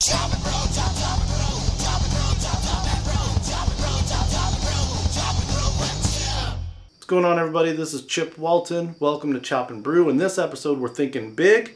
What's going on, everybody? This is Chip Walton. Welcome to Chop and Brew. In this episode, we're thinking big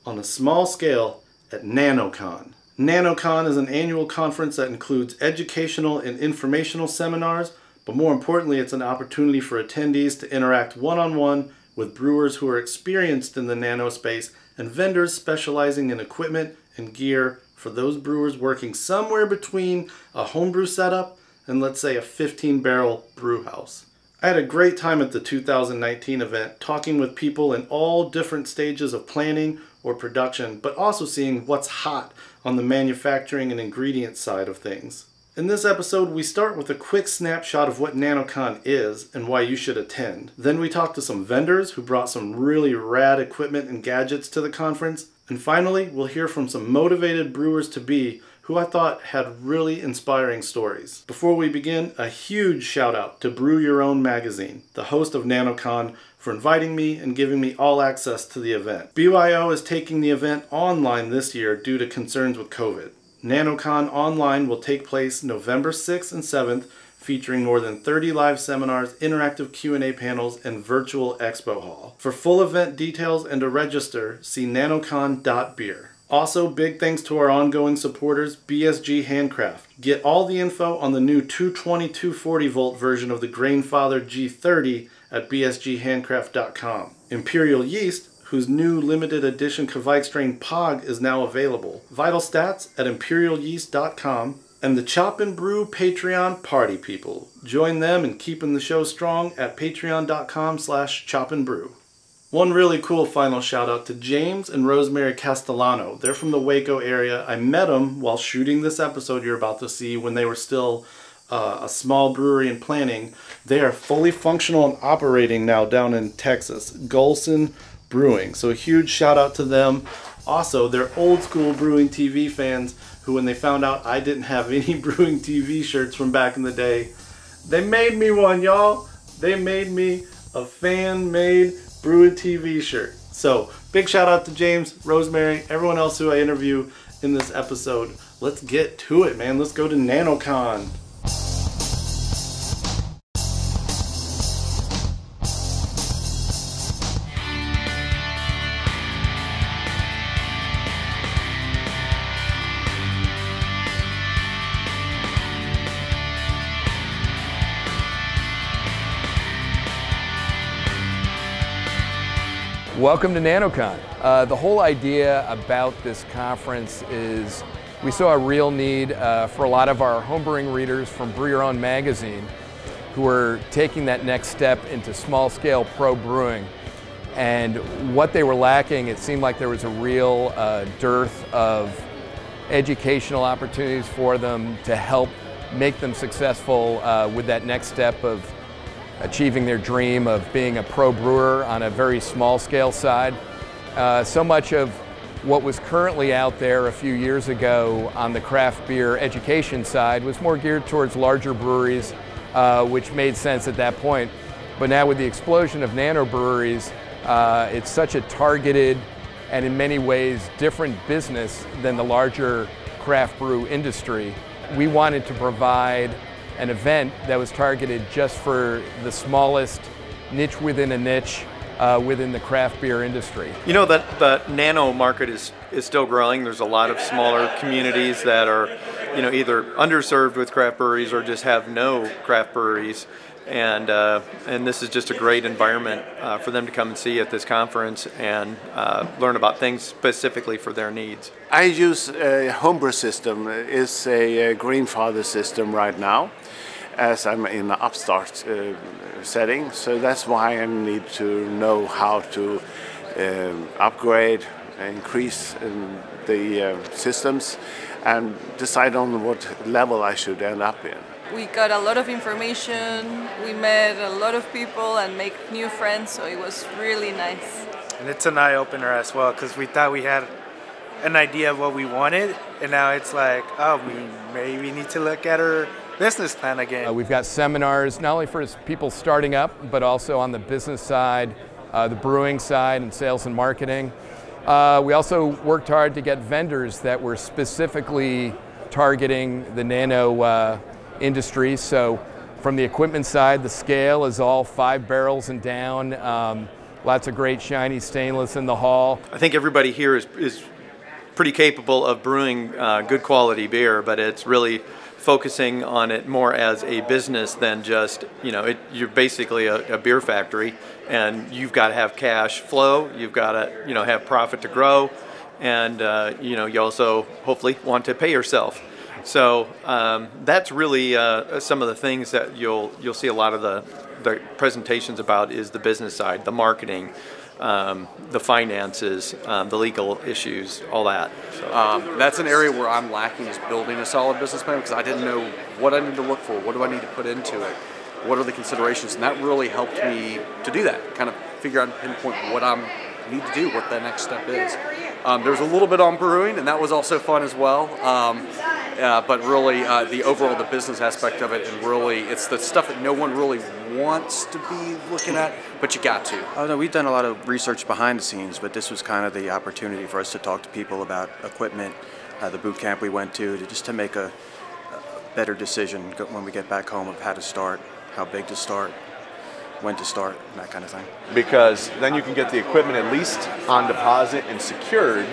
on a small scale at NanoCon. NanoCon is an annual conference that includes educational and informational seminars, but more importantly, it's an opportunity for attendees to interact one-on-one with brewers who are experienced in the nano space and vendors specializing in equipment and gear for those brewers working somewhere between a homebrew setup and, let's say, a 15-barrel brew house. I had a great time at the 2019 event talking with people in all different stages of planning or production, but also seeing what's hot on the manufacturing and ingredient side of things. In this episode, we start with a quick snapshot of what NanoCon is and why you should attend. Then we talk to some vendors who brought some really rad equipment and gadgets to the conference. And finally, we'll hear from some motivated brewers-to-be who I thought had really inspiring stories. Before we begin, a huge shout out to Brew Your Own Magazine, the host of NanoCon, for inviting me and giving me all access to the event. BYO is taking the event online this year due to concerns with COVID. NanoCon Online will take place November 6th and 7th, featuring more than 30 live seminars, interactive Q&A panels, and virtual expo hall. For full event details and to register, see nanocon.beer. Also, big thanks to our ongoing supporters, BSG Handcraft. Get all the info on the new 220-240 volt version of the Grainfather G30 at bsghandcraft.com. Imperial Yeast, whose new limited edition Kveik strain Pog is now available. Vital Stats at imperialyeast.com. And the Chop and Brew Patreon party people. Join them in keeping the show strong at patreon.com/chopandbrew. One really cool final shout out to James and Rosemary Castellano. They're from the Waco area. I met them while shooting this episode you're about to see when they were still a small brewery in planning. They are fully functional and operating now down in Texas. Golson Brewing. So a huge shout out to them. Also, they're old school brewing TV fans who, when they found out I didn't have any brewing TV shirts from back in the day, they made me one, y'all. They made me a fan-made brewing TV shirt. So big shout out to James, Rosemary, everyone else who I interview in this episode. Let's get to it, man. Let's go to NanoCon. Welcome to NanoCon. The whole idea about this conference is we saw a real need for a lot of our homebrewing readers from Brew Your Own Magazine who are taking that next step into small-scale pro brewing. And what they were lacking, it seemed like there was a real dearth of educational opportunities for them to help make them successful with that next step of achieving their dream of being a pro brewer on a very small scale side. So much of what was currently out there a few years ago on the craft beer education side was more geared towards larger breweries, which made sense at that point. But now with the explosion of nano breweries, it's such a targeted and in many ways different business than the larger craft brew industry. We wanted to provide an event that was targeted just for the smallest niche within a niche within the craft beer industry. You know that the nano market is still growing. There's a lot of smaller communities that are, either underserved with craft breweries or just have no craft breweries. And this is just a great environment for them to come and see at this conference and learn about things specifically for their needs. I use a homebrew system. It's a Grainfather system right now, as I'm in an upstart setting. So that's why I need to know how to upgrade, increase the systems, and decide on what level I should end up in. We got a lot of information, we met a lot of people and make new friends, so it was really nice. And it's an eye-opener as well, because we thought we had an idea of what we wanted, and now it's like, oh, we maybe need to look at our business plan again. We've got seminars, not only for people starting up, but also on the business side, the brewing side and sales and marketing. We also worked hard to get vendors that were specifically targeting the nano industry. So from the equipment side, the scale is all 5 barrels and down. Lots of great shiny stainless in the hall. I think everybody here is pretty capable of brewing good quality beer, but it's really focusing on it more as a business than just, you're basically a beer factory, and you've got to have cash flow, you've got to, have profit to grow, and, you also hopefully want to pay yourself. So that's really some of the things that you'll see a lot of the presentations about is the business side, the marketing, the finances, the legal issues, all that. So. That's an area where I'm lacking, is building a solid business plan, because I didn't know what I need to look for, what do I need to put into it, what are the considerations, and that really helped me to do that, kind of figure out and pinpoint what I need to do, what the next step is. There's a little bit on brewing, and that was also fun as well. But really, the overall, the business aspect of it, and really, it's the stuff that no one really wants to be looking at, but you got to. Oh no, we've done a lot of research behind the scenes, but this was kind of the opportunity for us to talk to people about equipment, the boot camp we went to just to make a better decision when we get back home of how to start, how big to start, when to start, and that kind of thing. Because then you can get the equipment at least on deposit and secured,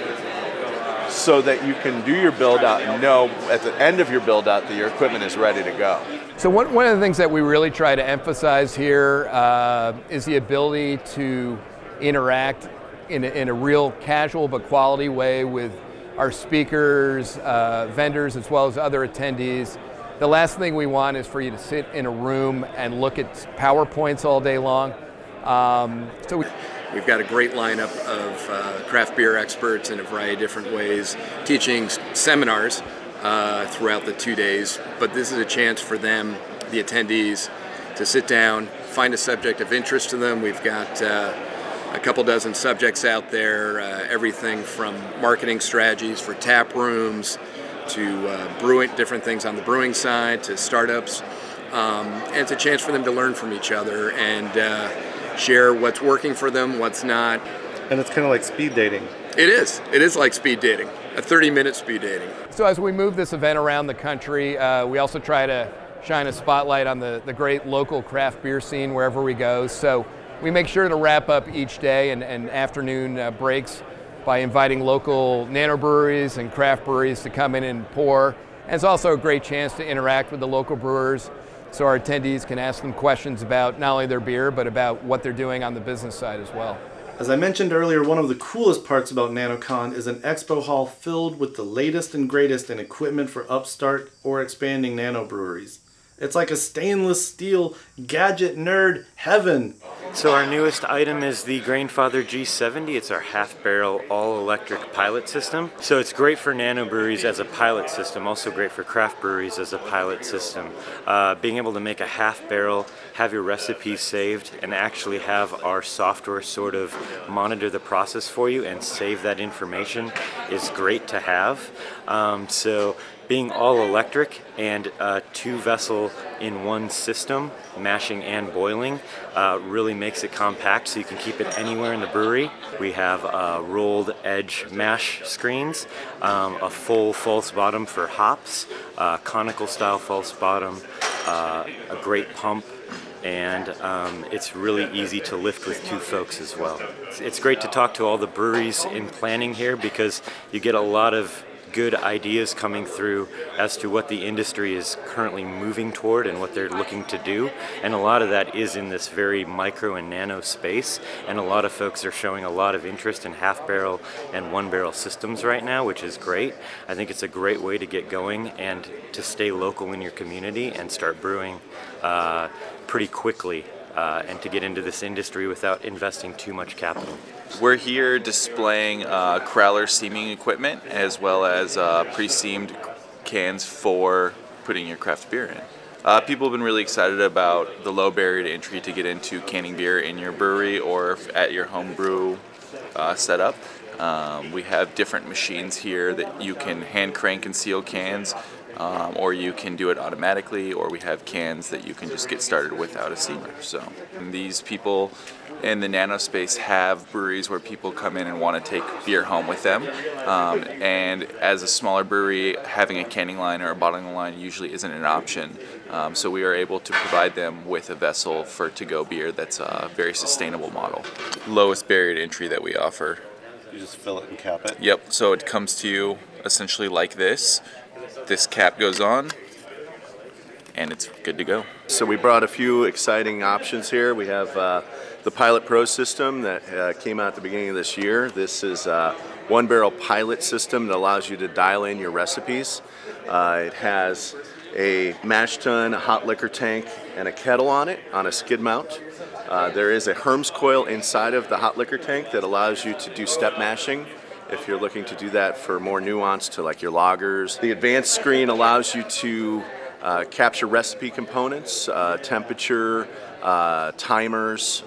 so that you can do your build out and know at the end of your build out that your equipment is ready to go. So one of the things that we really try to emphasize here is the ability to interact in a real casual but quality way with our speakers, vendors, as well as other attendees. The last thing we want is for you to sit in a room and look at PowerPoints all day long. We've got a great lineup of craft beer experts in a variety of different ways, teaching seminars throughout the 2 days, but this is a chance for them, the attendees, to sit down, find a subject of interest to them. We've got a couple dozen subjects out there, everything from marketing strategies for tap rooms to brewing, different things on the brewing side, to startups. And it's a chance for them to learn from each other and share what's working for them, what's not. And it's kind of like speed dating. It is like speed dating, a 30-minute speed dating. So as we move this event around the country, we also try to shine a spotlight on the great local craft beer scene wherever we go. So we make sure to wrap up each day and afternoon breaks by inviting local nano breweries and craft breweries to come in and pour. And it's also a great chance to interact with the local brewers, so our attendees can ask them questions about not only their beer, but about what they're doing on the business side as well. As I mentioned earlier, one of the coolest parts about NanoCon is an expo hall filled with the latest and greatest in equipment for upstart or expanding nano breweries. It's like a stainless steel gadget nerd heaven. So our newest item is the Grainfather G70. It's our half-barrel, all-electric pilot system. So it's great for nano breweries as a pilot system, also great for craft breweries as a pilot system. Being able to make a half-barrel, have your recipes saved, and actually have our software sort of monitor the process for you and save that information is great to have. So being all electric and 2-vessel in one system, mashing and boiling, really makes it compact so you can keep it anywhere in the brewery. We have rolled edge mash screens, a full false bottom for hops, conical style false bottom, a great pump, and it's really easy to lift with 2 folks as well. It's great to talk to all the breweries in planning here because you get a lot of good ideas coming through as to what the industry is currently moving toward and what they're looking to do, and a lot of that is in this very micro and nano space, and a lot of folks are showing a lot of interest in half-barrel and 1-barrel systems right now, which is great. I think it's a great way to get going and to stay local in your community and start brewing pretty quickly and to get into this industry without investing too much capital. We're here displaying Crowler steaming equipment as well as pre-steamed cans for putting your craft beer in. People have been really excited about the low barrier to entry to get into canning beer in your brewery or at your home brew setup. We have different machines here that you can hand crank and seal cans or you can do it automatically, or we have cans that you can just get started without a steamer. So these people in the nano space have breweries where people come in and want to take beer home with them. And as a smaller brewery, having a canning line or a bottling line usually isn't an option. So we are able to provide them with a vessel for to-go beer that's a very sustainable model. Lowest barrier to entry that we offer. You just fill it and cap it? Yep, so it comes to you essentially like this. This cap goes on, and it's good to go. So we brought a few exciting options here. We have the Pilot Pro system that came out at the beginning of this year. This is a one-barrel pilot system that allows you to dial in your recipes. It has a mash tun, a hot liquor tank, and a kettle on it on a skid mount. There is a Herms coil inside of the hot liquor tank that allows you to do step mashing if you're looking to do that for more nuance to like your lagers. The advanced screen allows you to capture recipe components, temperature, timers.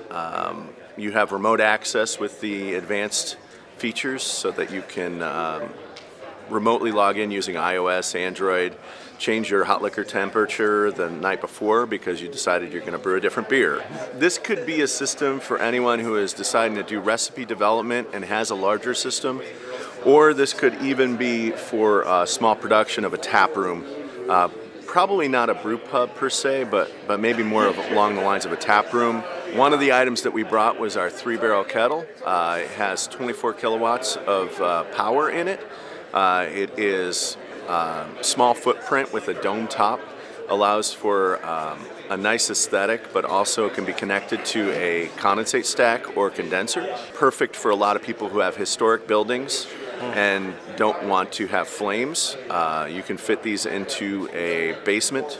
You have remote access with the advanced features so that you can remotely log in using iOS, Android, change your hot liquor temperature the night before because you decided you're going to brew a different beer. This could be a system for anyone who is deciding to do recipe development and has a larger system, or this could even be for small production of a tap room. Probably not a brew pub per se, but maybe more along the lines of a tap room. One of the items that we brought was our 3-barrel kettle. It has 24 kilowatts of power in it. It is small footprint with a dome top, allows for a nice aesthetic, but also can be connected to a condensate stack or condenser. Perfect for a lot of people who have historic buildings and don't want to have flames. You can fit these into a basement.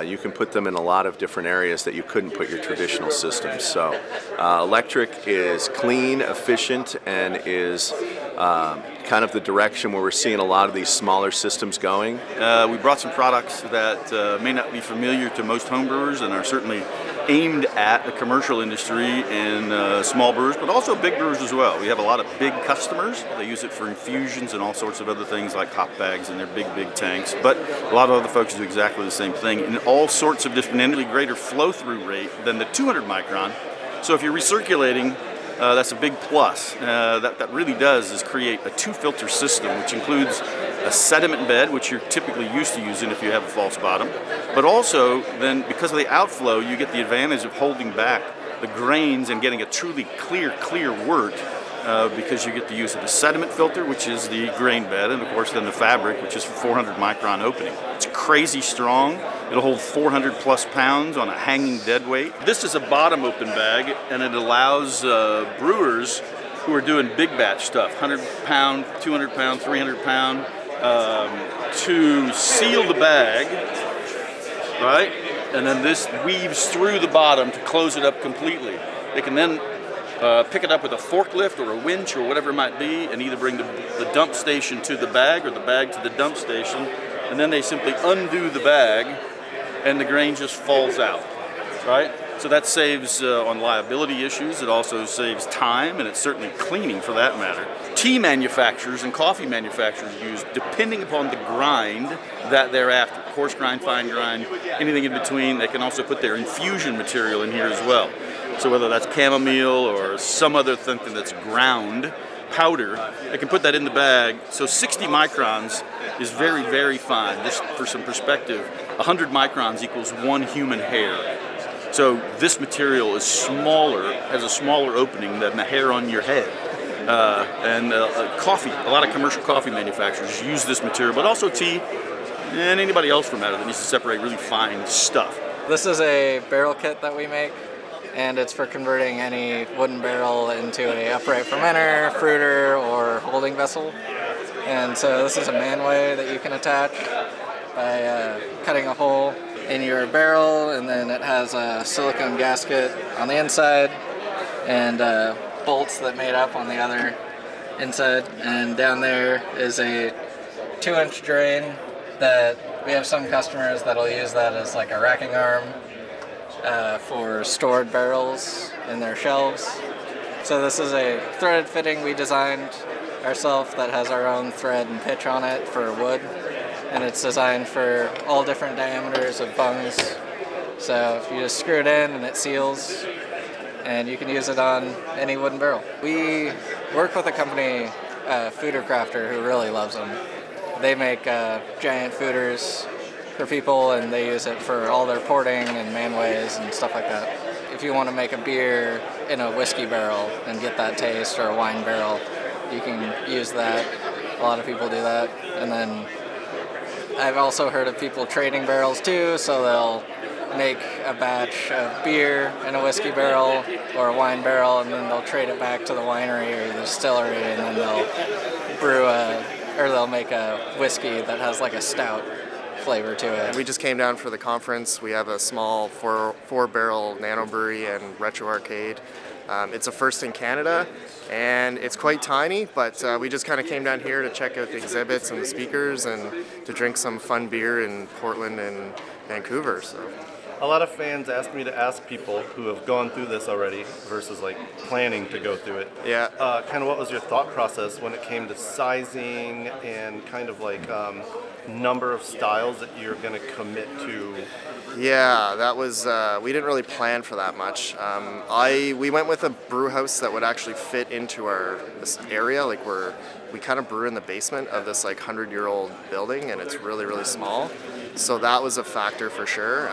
You can put them in a lot of different areas that you couldn't put your traditional systems. So electric is clean, efficient, and is kind of the direction where we're seeing a lot of these smaller systems going. We brought some products that may not be familiar to most homebrewers and are certainly aimed at the commercial industry and small brewers, but also big brewers as well. We have a lot of big customers. They use it for infusions and all sorts of other things like hop bags in their big tanks. But a lot of other folks do exactly the same thing in all sorts of different, and greater flow-through rate than the 200 micron. So if you're recirculating, that's a big plus. That really does is create a 2-filter system, which includes a sediment bed, which you're typically used to using if you have a false bottom. But also, then, because of the outflow, you get the advantage of holding back the grains and getting a truly clear wort, because you get the use of the sediment filter, which is the grain bed, and of course then the fabric, which is for 400 micron opening. It's crazy strong. It'll hold 400 plus pounds on a hanging dead weight. This is a bottom open bag, and it allows brewers who are doing big batch stuff, 100 pound, 200 pound, 300 pound, to seal the bag, right? And then this weaves through the bottom to close it up completely. They can then pick it up with a forklift or a winch or whatever it might be, and either bring the dump station to the bag or the bag to the dump station, and then they simply undo the bag and the grain just falls out, right? So that saves on liability issues. It also saves time, and it's certainly cleaning for that matter. Tea manufacturers and coffee manufacturers use, depending upon the grind that they're after, coarse grind, fine grind, anything in between. They can also put their infusion material in here as well. So whether that's chamomile or some other thing that's ground, powder, they can put that in the bag. So 60 microns is very fine. Just for some perspective, 100 microns equals 1 human hair. So this material is smaller, has a smaller opening than the hair on your head. Coffee, a lot of commercial coffee manufacturers use this material, but also tea and anybody else for matter that needs to separate really fine stuff. This is a barrel kit that we make, and it's for converting any wooden barrel into an upright fermenter, fruiter, or holding vessel. And so this is a manway that you can attach by cutting a hole in your barrel, and then it has a silicone gasket on the inside and bolts that made up on the other inside. And down there is a 2-inch drain that we have some customers that'll use that as like a racking arm for stored barrels in their shelves. So this is a threaded fitting we designed ourselves that has our own thread and pitch on it for wood. And and it's designed for all different diameters of bungs. So you just screw it in and it seals, and you can use it on any wooden barrel. We work with a company, Foeder Crafter, who really loves them. They make giant foeders for people, and they use it for all their porting and manways and stuff like that. If you want to make a beer in a whiskey barrel and get that taste, or a wine barrel, you can use that. A lot of people do that. And then I've also heard of people trading barrels too, so they'll make a batch of beer in a whiskey barrel or a wine barrel, and then they'll trade it back to the winery or the distillery, and then they'll make a whiskey that has like a stout flavor to it. We just came down for the conference. We have a small four-barrel nano brewery and retro arcade. It's a first in Canada, and it's quite tiny, but we just kind of came down here to check out the exhibits and the speakers and to drink some fun beer in Portland and Vancouver. So. A lot of fans ask me to ask people who have gone through this already versus like planning to go through it. Yeah. Kind of what was your thought process when it came to sizing and kind of like number of styles that you're going to commit to? Yeah, that was, we didn't really plan for that much. We went with a brew house that would actually fit into this area. Like we kind of brew in the basement of this like 100-year-old building, and it's really, really small. So that was a factor for sure.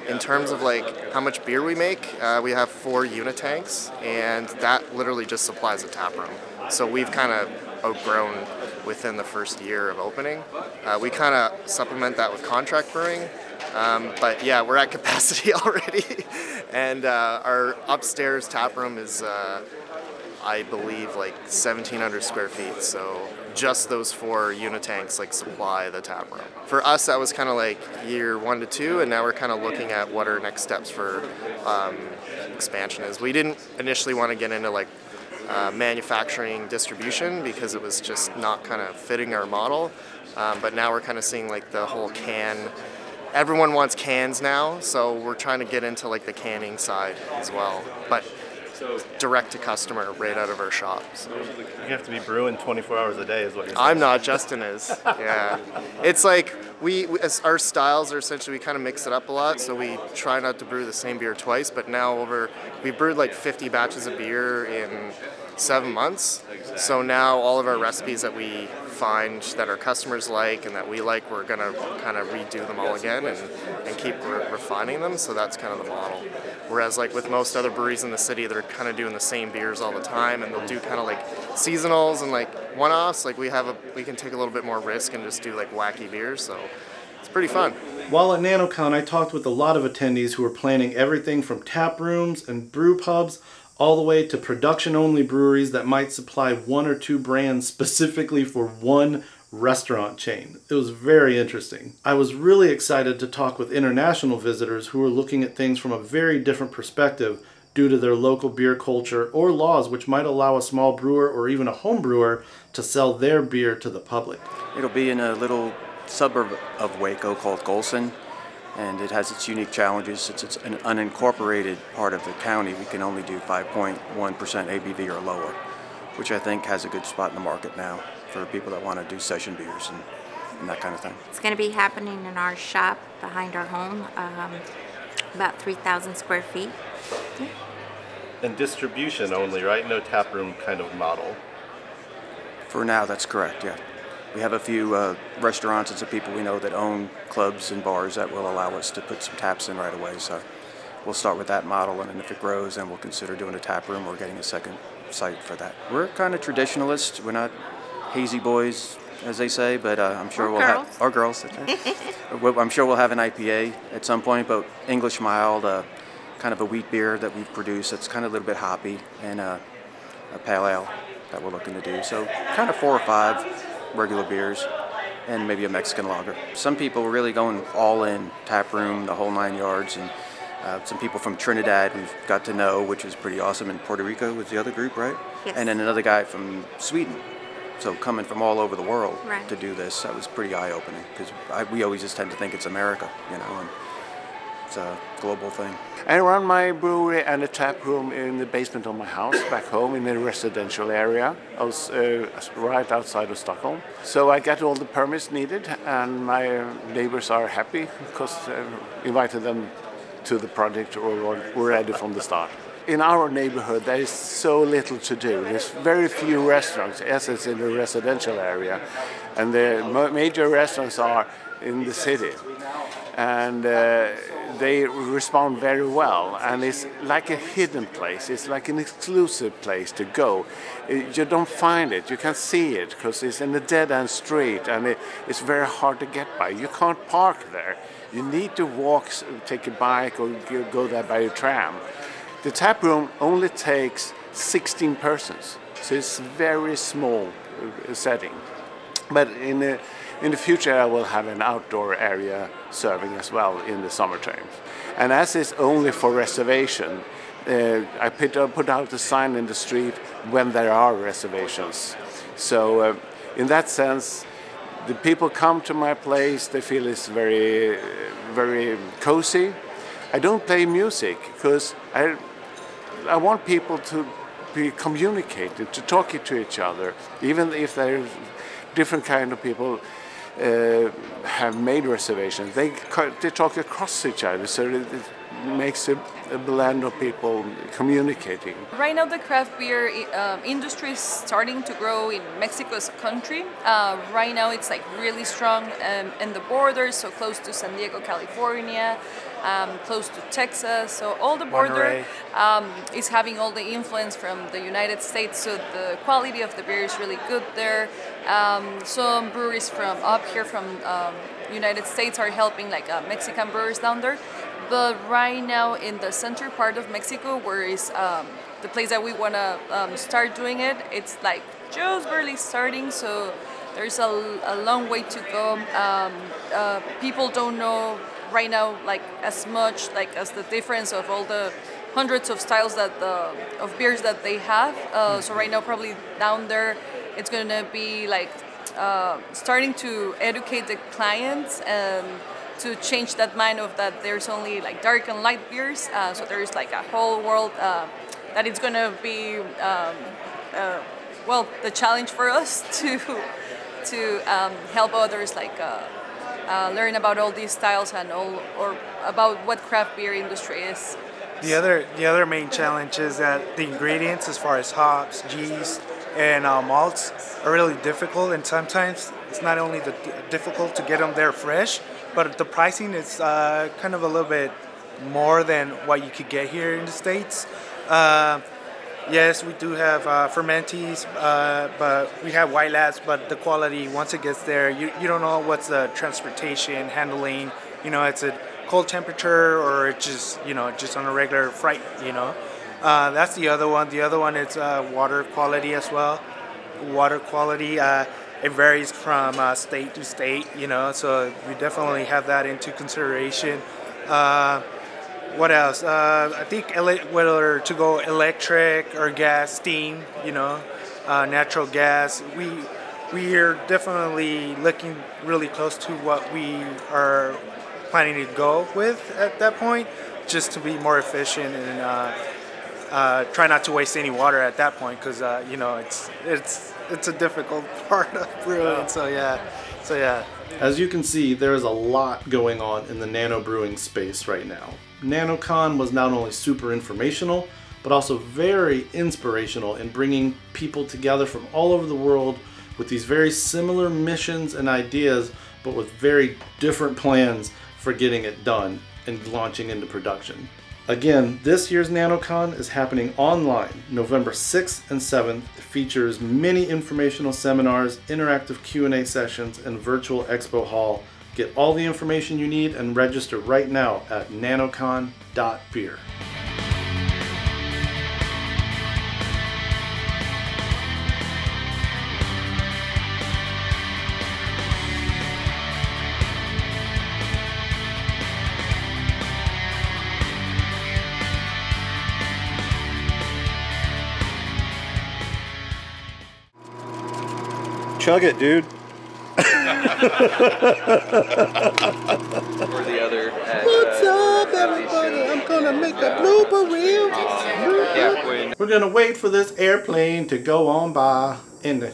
In terms of like how much beer we make, we have 4 unit tanks, and that literally just supplies a tap room. So we've kind of outgrown within the first year of opening. We kind of supplement that with contract brewing. But yeah, we're at capacity already. And our upstairs tap room is, I believe, like 1,700 square feet. So just those 4 unit tanks like supply the tap room. For us, that was kind of like year 1 to 2, and now we're kind of looking at what our next steps for expansion is. We didn't initially want to get into like manufacturing distribution because it was just not kind of fitting our model. But now we're kind of seeing like the whole can. Everyone wants cans now, so we're trying to get into like the canning side as well. But direct to customer right out of our shop. So. You have to be brewing 24 hours a day is what you're saying. I'm not, Justin is. Yeah. It's like as our styles are essentially, we kind of mix it up a lot, so we try not to brew the same beer twice, but now we brewed like 50 batches of beer in 7 months. So now all of our recipes that we find that our customers like and that we like, we're going to kind of redo them all again and keep refining them. So that's kind of the model. Whereas like with most other breweries in the city, they're kind of doing the same beers all the time, and they'll do kind of like seasonals and like one-offs. Like we can take a little bit more risk and just do like wacky beers. So it's pretty fun. While at NanoCon, I talked with a lot of attendees who were planning everything from tap rooms and brew pubs all the way to production-only breweries that might supply 1 or 2 brands specifically for one restaurant chain. It was very interesting. I was really excited to talk with international visitors who were looking at things from a very different perspective due to their local beer culture or laws which might allow a small brewer or even a home brewer to sell their beer to the public. It'll be in a little suburb of Waco called Golson, and it has its unique challenges. It's an unincorporated part of the county. We can only do 5.1% ABV or lower, which I think has a good spot in the market now for people that want to do session beers and that kind of thing. It's going to be happening in our shop behind our home, about 3,000 square feet. Yeah. And distribution only, right? No tap room kind of model. For now, that's correct, yeah. We have a few restaurants and some people we know that own clubs and bars that will allow us to put some taps in right away. So we'll start with that model, and then if it grows, then we'll consider doing a tap room or getting a second site for that. We're kind of traditionalists. We're not hazy boys, as they say, but I'm sure we'll have our girls. I'm sure we'll have an IPA at some point, but English mild, kind of a wheat beer that we've produced that's kind of a little bit hoppy, and a pale ale that we're looking to do. So kind of 4 or 5 regular beers and maybe a Mexican lager. Some people are really going all in, tap room, the whole 9 yards, and some people from Trinidad we've got to know, which is pretty awesome, and Puerto Rico was the other group, right? Yes. And then another guy from Sweden. So coming from all over the world right. to do this, that was pretty eye-opening, because we always just tend to think it's America, you know. And It's a global thing. I run my brewery and a tap room in the basement of my house back home in a residential area, right outside of Stockholm. So I get all the permits needed, and my neighbors are happy because I invited them to the project or were ready from the start. In our neighborhood, there is so little to do. There's very few restaurants, as it's in a residential area, and the major restaurants are in the city. And they respond very well, and it's like a hidden place. It's like an exclusive place to go. You don't find it, you can't see it, because it's in a dead-end street, and it's very hard to get by. You can't park there. You need to walk, take a bike, or go there by a tram. The tap room only takes 16 persons, so it's a very small setting. But in the future, I will have an outdoor area serving as well in the summertime. And as it's only for reservation, I put out a sign in the street when there are reservations. So in that sense, the people come to my place, they feel it's very, very cozy. I don't play music because I want people to be communicating, to talk to each other, even if they're different kind of people have made reservations. They talk across each other, so it makes a blend of people communicating. Right now the craft beer industry is starting to grow in Mexico as a country. Right now it's like really strong in the borders, so close to San Diego, California, close to Texas, so all the border is having all the influence from the United States, so the quality of the beer is really good there. Some breweries from up here from United States are helping like Mexican brewers down there. But right now in the center part of Mexico, where is the place that we want to start doing it, it's like just barely starting, so there's a long way to go. People don't know right now like as much like as the difference of all the hundreds of styles that of beers that they have. So right now probably down there it's going to be like starting to educate the clients and to change that mind of that there's only like dark and light beers. So there's like a whole world that it's going to be well, the challenge for us to help others like learn about all these styles and or about what craft beer industry is. The other main challenge is that the ingredients, as far as hops, yeast, and malts, are really difficult, and sometimes it's not only difficult to get them there fresh, but the pricing is kind of a little bit more than what you could get here in the States. Yes, we do have fermentees, but we have white labs, but the quality, once it gets there, you don't know what's the transportation, handling, it's a cold temperature or it's just, just on a regular freight, That's the other one. The other one is water quality as well. Water quality, it varies from state to state, so we definitely have that into consideration. What else? I think whether to go electric or gas, steam, natural gas. We are definitely looking really close to what we are planning to go with at that point, just to be more efficient and try not to waste any water at that point, because it's a difficult part of brewing. So yeah. As you can see, there is a lot going on in the nano brewing space right now. NanoCon was not only super informational, but also very inspirational in bringing people together from all over the world with these very similar missions and ideas, but with very different plans for getting it done and launching into production. Again, this year's NanoCon is happening online, November 6th and 7th. It features many informational seminars, interactive Q&A sessions, and virtual expo hall. Get all the information you need and register right now at nanocon.beer. Chug it, dude. Or the other at, What's up, everybody? blooper reel. We're gonna wait for this airplane to go on by, and the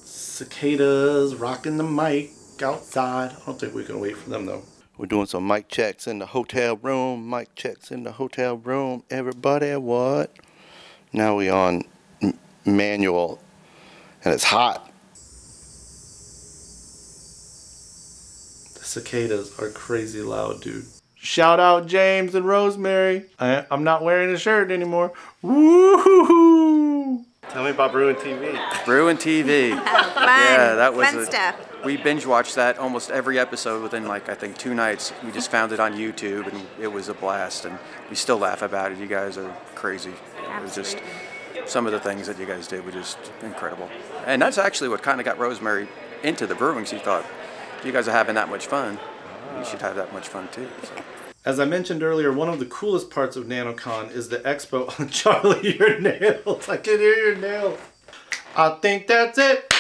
cicadas rocking the mic outside. I don't think we can wait for them though. We're doing some mic checks in the hotel room. Mic checks in the hotel room. Everybody, what? Now we on manual, and it's hot. The cicadas are crazy loud, dude. Shout out James and Rosemary. I'm not wearing a shirt anymore. Woo-hoo-hoo! Tell me about Bruin TV. Bruin TV. Fun. Yeah, that was fun stuff. We binge watched that almost every episode within like I think 2 nights. We just found it on YouTube and it was a blast, and we still laugh about it. You guys are crazy. It was just some of the things that you guys did were just incredible. And that's actually what kind of got Rosemary into the brewing. She thought, if you guys are having that much fun, you should have that much fun too. So. As I mentioned earlier, one of the coolest parts of NanoCon is the expo. Charlie, your nails. I can hear your nails. I think that's it.